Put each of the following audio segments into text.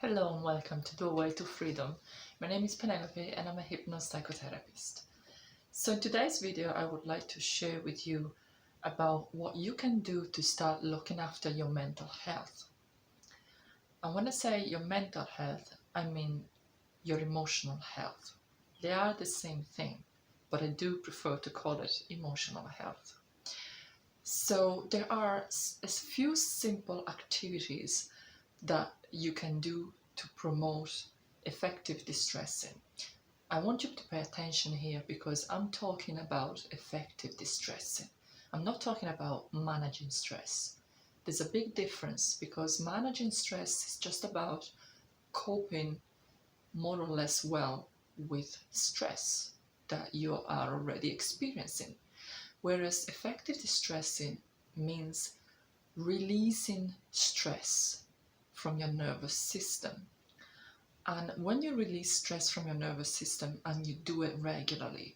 Hello and welcome to Doorway to Freedom. My name is Penelope and I'm a hypnopsychotherapist. So in today's video I would like to share with you about what you can do to start looking after your mental health. And when I say your mental health, I mean your emotional health. They are the same thing, but I do prefer to call it emotional health. So there are a few simple activities that you can do to promote effective distressing. I want you to pay attention here because I'm talking about effective distressing. I'm not talking about managing stress. There's a big difference because managing stress is just about coping more or less well with stress that you are already experiencing. Whereas effective distressing means releasing stress from your nervous system. And when you release stress from your nervous system and you do it regularly,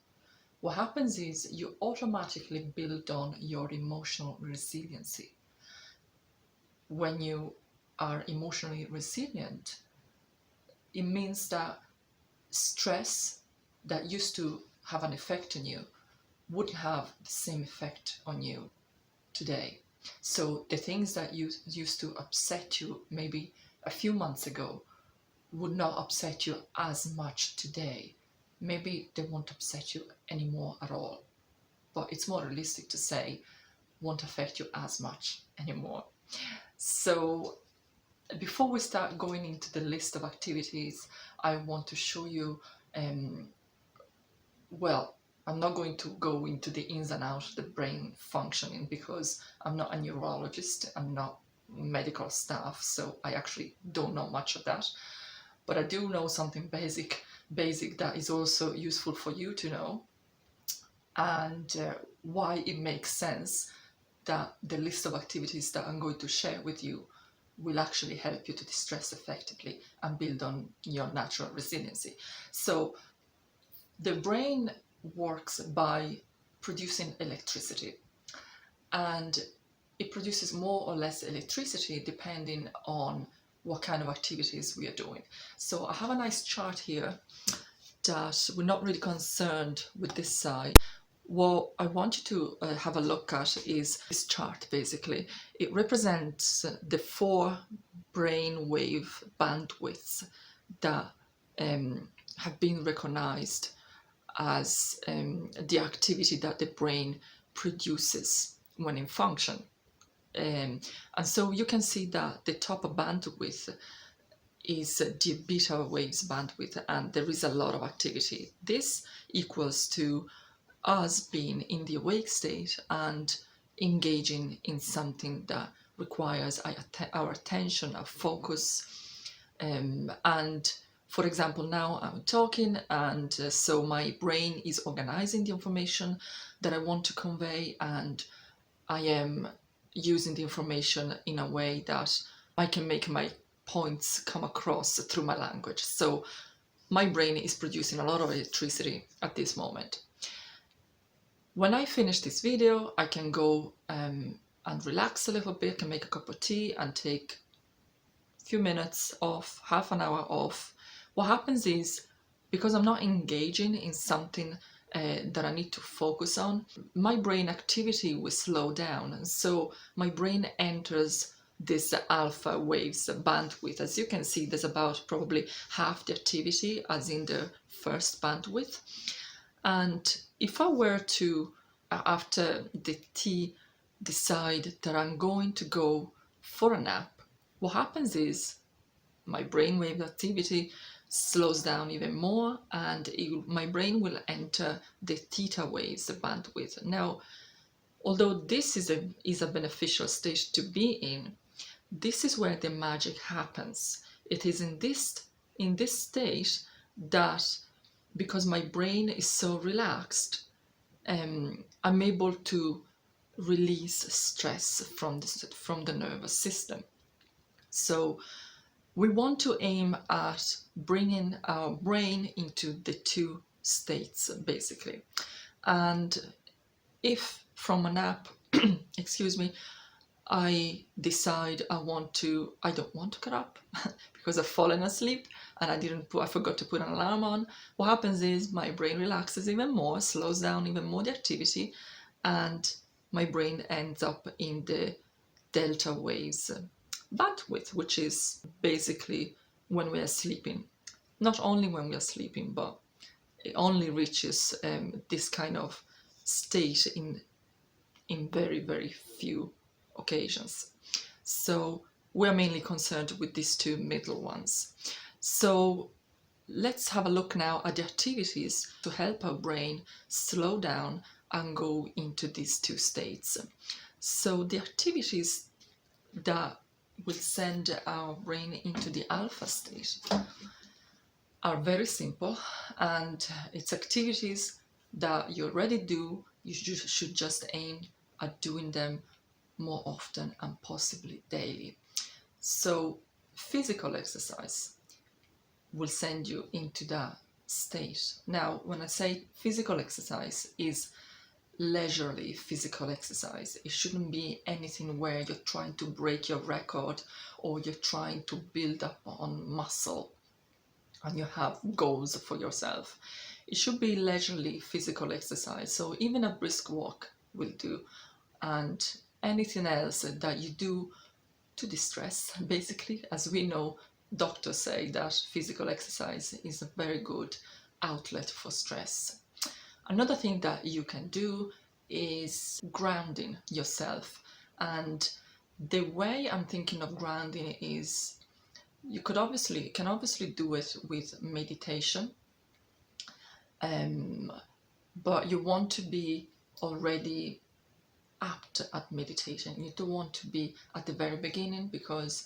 what happens is you automatically build on your emotional resiliency. When you are emotionally resilient, it means that stress that used to have an effect on you wouldn't have the same effect on you today. So the things that used to upset you maybe a few months ago would not upset you as much today. Maybe they won't upset you anymore at all. But it's more realistic to say won't affect you as much anymore. So before we start going into the list of activities, I want to show you I'm not going to go into the ins and outs of the brain functioning because I'm not a neurologist, I'm not medical staff, so I actually don't know much of that. But I do know something basic that is also useful for you to know, and why it makes sense that the list of activities that I'm going to share with you will actually help you to distress effectively and build on your natural resiliency. So the brain works by producing electricity, and it produces more or less electricity depending on what kind of activities we are doing. So I have a nice chart here that we're not really concerned with this side. What I want you to have a look at is this chart. Basically, it represents the 4 brainwave bandwidths that have been recognized as the activity that the brain produces when in function. And so you can see that the top bandwidth is the beta waves bandwidth, and there is a lot of activity. This equals to us being in the awake state and engaging in something that requires our attention, our focus, and for example, now I'm talking, and so my brain is organizing the information that I want to convey, and I am using the information in a way that I can make my points come across through my language. So my brain is producing a lot of electricity at this moment. When I finish this video, I can go and relax a little bit, can make a cup of tea and take a few minutes off, half an hour off. What happens is, because I'm not engaging in something that I need to focus on, my brain activity will slow down. And so my brain enters this alpha waves bandwidth. As you can see, there's about probably half the activity as in the first bandwidth. And if I were to, after the tea, decide that I'm going to go for a nap, what happens is my brainwave activity slows down even more, and my brain will enter the theta waves, the bandwidth. Now, although this is a beneficial state to be in, this is where the magic happens. It is in this state that, because my brain is so relaxed, I'm able to release stress from the nervous system. So we want to aim at bringing our brain into the 2 states, basically. And if from a nap, excuse me, I decide I don't want to get up because I've fallen asleep and I forgot to put an alarm on. What happens is my brain relaxes even more, slows down even more the activity, and my brain ends up in the delta waves bandwidth, which is basically when we are sleeping. Not only when we are sleeping, but it only reaches this kind of state in very, very few occasions. So we're mainly concerned with these two middle ones. So let's have a look now at the activities to help our brain slow down and go into these two states. So the activities that will send our brain into the alpha state are very simple, and it's activities that you already do. You should just aim at doing them more often and possibly daily. So physical exercise will send you into that state. Now, when I say physical exercise, is leisurely physical exercise. It shouldn't be anything where you're trying to break your record or you're trying to build up on muscle and you have goals for yourself. It should be leisurely physical exercise. So even a brisk walk will do, and anything else that you do to distress, basically. As we know, doctors say that physical exercise is a very good outlet for stress. Another thing that you can do is grounding yourself. And the way I'm thinking of grounding is you can obviously do it with meditation, but you want to be already apt at meditation. You don't want to be at the very beginning, because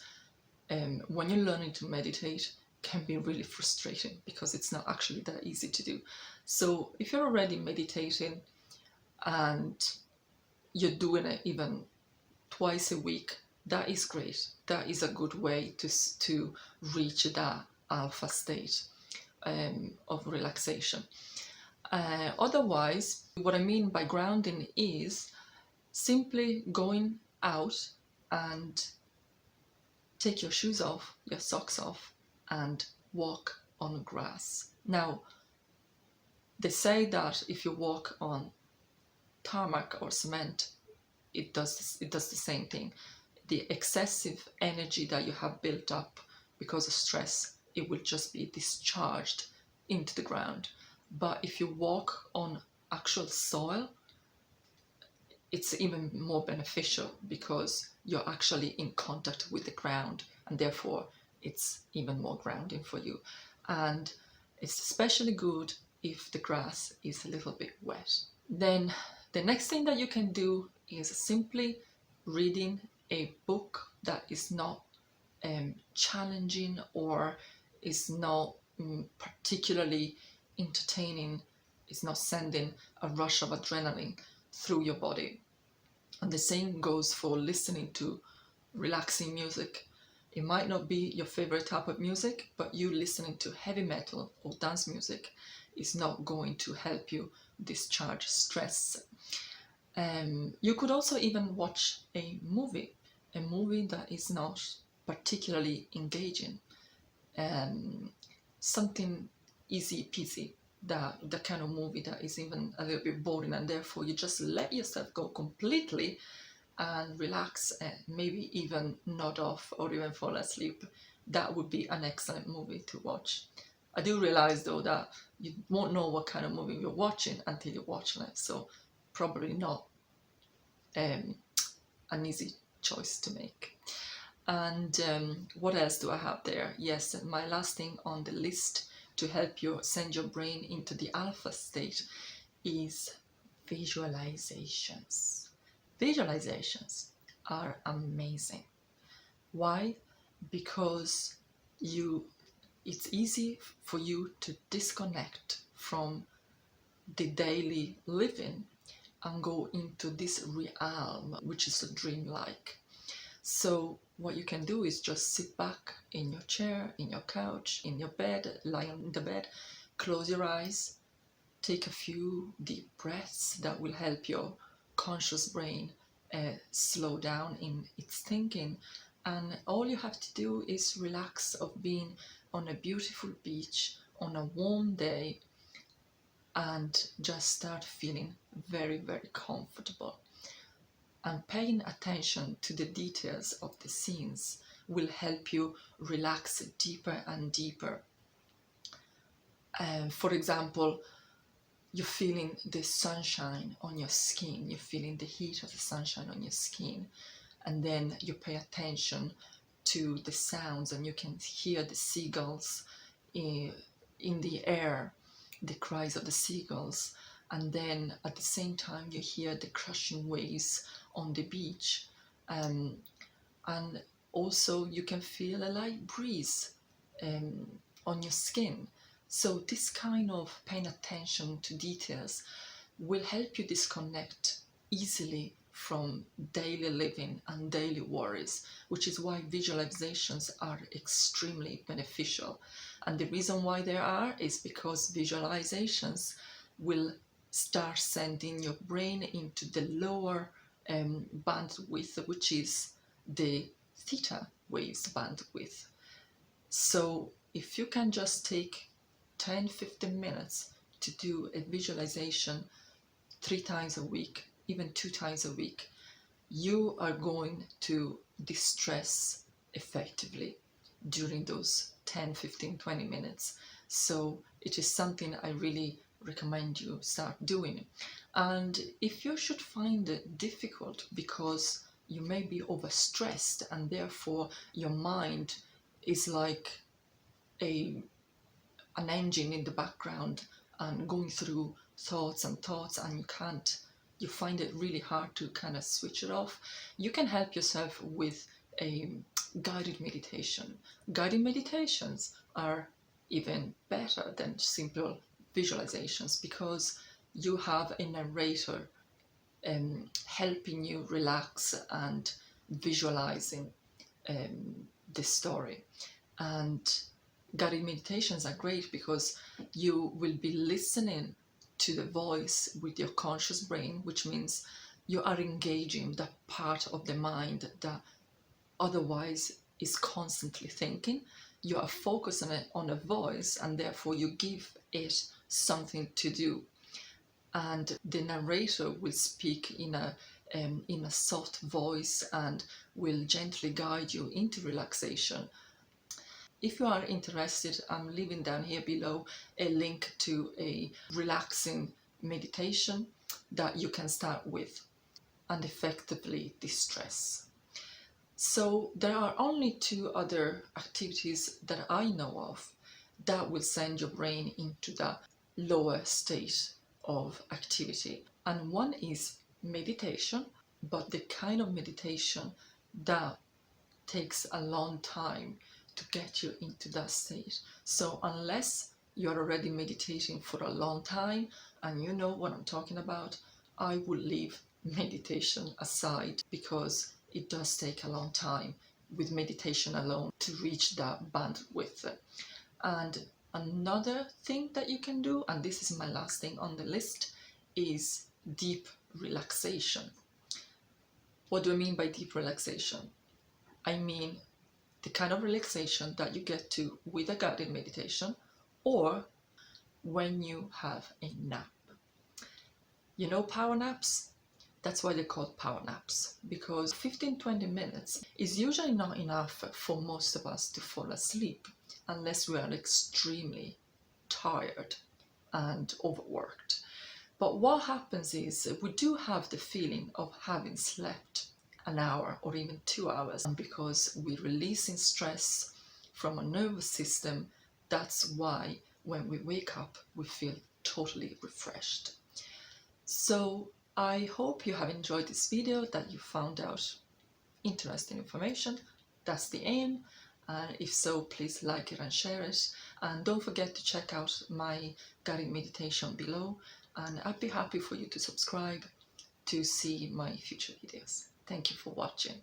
when you're learning to meditate can be really frustrating because it's not actually that easy to do. So if you're already meditating and you're doing it even twice a week, that is great. That is a good way to reach that alpha state of relaxation. Otherwise, what I mean by grounding is simply going out and take your shoes off, your socks off, and walk on grass. Now, they say that if you walk on tarmac or cement, it does the same thing. The excessive energy that you have built up because of stress, it will just be discharged into the ground. But if you walk on actual soil, it's even more beneficial because you're actually in contact with the ground, and therefore it's even more grounding for you. And it's especially good if the grass is a little bit wet. Then the next thing that you can do is simply reading a book that is not challenging or is not particularly entertaining, is not sending a rush of adrenaline through your body. And the same goes for listening to relaxing music. It might not be your favorite type of music, but you listening to heavy metal or dance music is not going to help you discharge stress. You could also even watch a movie that is not particularly engaging, something easy peasy, the kind of movie that is even a little bit boring, and therefore you just let yourself go completely and relax and maybe even nod off or even fall asleep. That would be an excellent movie to watch. I do realize though that you won't know what kind of movie you're watching until you're watching it, so probably not an easy choice to make. And what else do I have there? Yes, my last thing on the list to help you send your brain into the alpha state is visualizations. Visualizations are amazing. Why? Because it's easy for you to disconnect from the daily living and go into this realm, which is a dreamlike. So what you can do is just sit back in your chair, in your couch, in your bed, lie on the bed, close your eyes, take a few deep breaths that will help your conscious brain slow down in its thinking. And all you have to do is relax of being on a beautiful beach on a warm day and just start feeling very, very comfortable. And paying attention to the details of the scenes will help you relax deeper and deeper. For example, you're feeling the sunshine on your skin, you're feeling the heat of the sunshine on your skin, and then you pay attention to the sounds and you can hear the seagulls in the air, the cries of the seagulls, and then at the same time you hear the crashing waves on the beach, and also you can feel a light breeze on your skin. So this kind of paying attention to details will help you disconnect easily from daily living and daily worries, which is why visualizations are extremely beneficial. And the reason why they are is because visualizations will start sending your brain into the lower bandwidth, which is the theta waves bandwidth. So if you can just take 10-15 minutes to do a visualization 3 times a week, even 2 times a week, you are going to distress effectively during those 10, 15, 20 minutes. So it is something I really recommend you start doing. And if you should find it difficult because you may be overstressed and therefore your mind is like an engine in the background and going through thoughts and thoughts, and you find it really hard to kind of switch it off, you can help yourself with a guided meditation. Guided meditations are even better than simple visualizations because you have a narrator helping you relax and visualizing the story. And guided meditations are great because you will be listening to the voice with your conscious brain, which means you are engaging the part of the mind that otherwise is constantly thinking. You are focusing on a voice and therefore you give it something to do. And the narrator will speak in a soft voice and will gently guide you into relaxation. If you are interested, I'm leaving down here below a link to a relaxing meditation that you can start with and effectively distress. So there are only 2 other activities that I know of that will send your brain into the lower state of activity. And one is meditation, but the kind of meditation that takes a long time to get you into that state. So unless you're already meditating for a long time and you know what I'm talking about, I would leave meditation aside because it does take a long time with meditation alone to reach that bandwidth. And another thing that you can do, and this is my last thing on the list, is deep relaxation. What do I mean by deep relaxation? I mean the kind of relaxation that you get to with a guided meditation or when you have a nap. You know power naps? That's why they're called power naps, because 15-20 minutes is usually not enough for most of us to fall asleep unless we are extremely tired and overworked. But what happens is we do have the feeling of having slept an hour or even 2 hours, and because we're releasing stress from our nervous system, that's why when we wake up we feel totally refreshed. So I hope you have enjoyed this video, that you found out interesting information. That's the aim, and if so, please like it and share it, and don't forget to check out my guided meditation below, and I'd be happy for you to subscribe to see my future videos. Thank you for watching.